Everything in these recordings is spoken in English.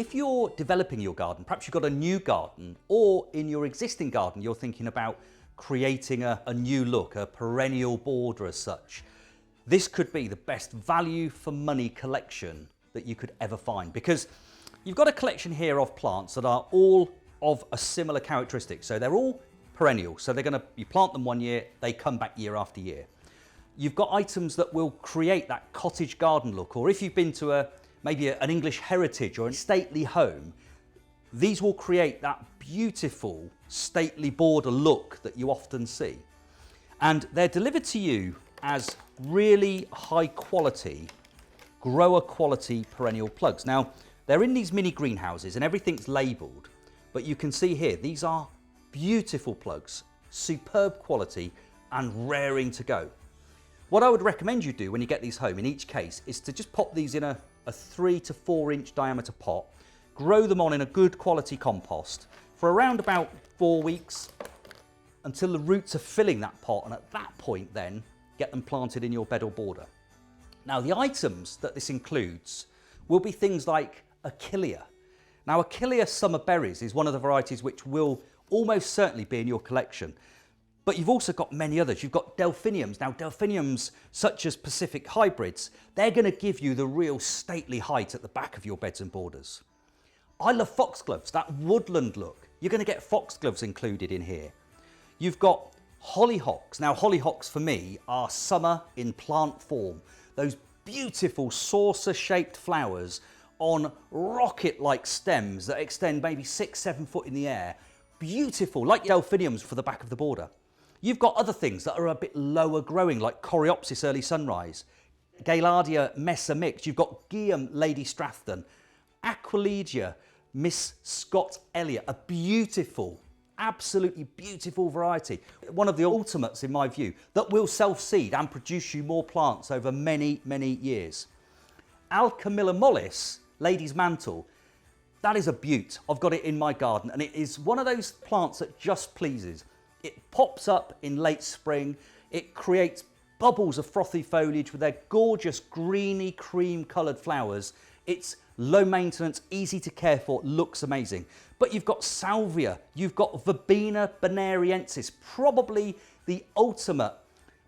if you're developing your garden, perhaps you've got a new garden, or in your existing garden you're thinking about creating a new look, a perennial border as such, this could be the best value for money collection that you could ever find, because you've got a collection here of plants that are all of a similar characteristic. So they're all perennial, so you plant them one year, they come back year after year. You've got items that will create that cottage garden look, or if you've been to maybe an English heritage or a stately home, these will create that beautiful stately border look that you often see. And they're delivered to you as really high quality, grower quality perennial plugs. Now, they're in these mini greenhouses and everything's labelled, but you can see here, these are beautiful plugs, superb quality and raring to go. What I would recommend you do when you get these home in each case is to just pop these in a 3 to 4 inch diameter pot, grow them on in a good quality compost for around about 4 weeks until the roots are filling that pot, and at that point then get them planted in your bed or border. Now the items that this includes will be things like Achillea. Now Achillea summer berries is one of the varieties which will almost certainly be in your collection. But you've also got many others. You've got delphiniums. Now delphiniums such as Pacific hybrids, they're going to give you the real stately height at the back of your beds and borders. I love foxgloves, that woodland look. You're going to get foxgloves included in here. You've got hollyhocks. Now hollyhocks for me are summer in plant form. Those beautiful saucer shaped flowers on rocket-like stems that extend maybe 6-7 foot in the air. Beautiful, like delphiniums for the back of the border. You've got other things that are a bit lower growing, like Coreopsis early sunrise, Gaillardia mesa mix. You've got Guiam Lady Strathton, Aquilegia Miss Scott Elliott, a beautiful, absolutely beautiful variety. One of the ultimates in my view that will self-seed and produce you more plants over many, many years. Alchemilla mollis, Lady's Mantle, that is a beaut. I've got it in my garden and it is one of those plants that just pleases. It pops up in late spring. It creates bubbles of frothy foliage with their gorgeous greeny cream coloured flowers. It's low maintenance, easy to care for, looks amazing. But you've got salvia, you've got Verbena bonariensis, probably the ultimate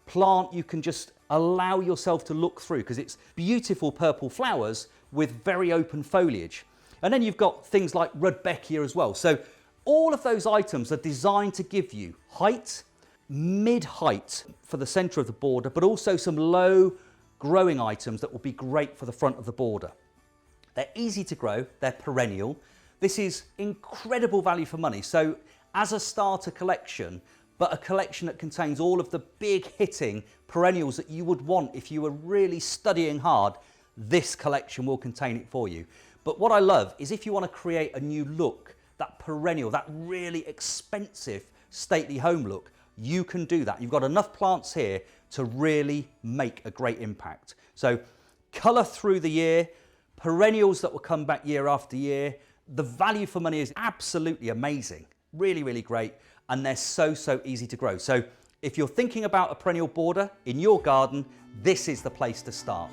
plant you can just allow yourself to look through because it's beautiful purple flowers with very open foliage. And then you've got things like Rudbeckia as well. So all of those items are designed to give you height, mid-height for the centre of the border, but also some low growing items that will be great for the front of the border. They're easy to grow, they're perennial. This is incredible value for money. So as a starter collection, but a collection that contains all of the big hitting perennials that you would want if you were really studying hard, this collection will contain it for you. But what I love is if you want to create a new look, that perennial, that really expensive stately home look, you can do that. You've got enough plants here to really make a great impact. So colour through the year, perennials that will come back year after year. The value for money is absolutely amazing, really, really great. And they're so, so easy to grow. So if you're thinking about a perennial border in your garden, this is the place to start.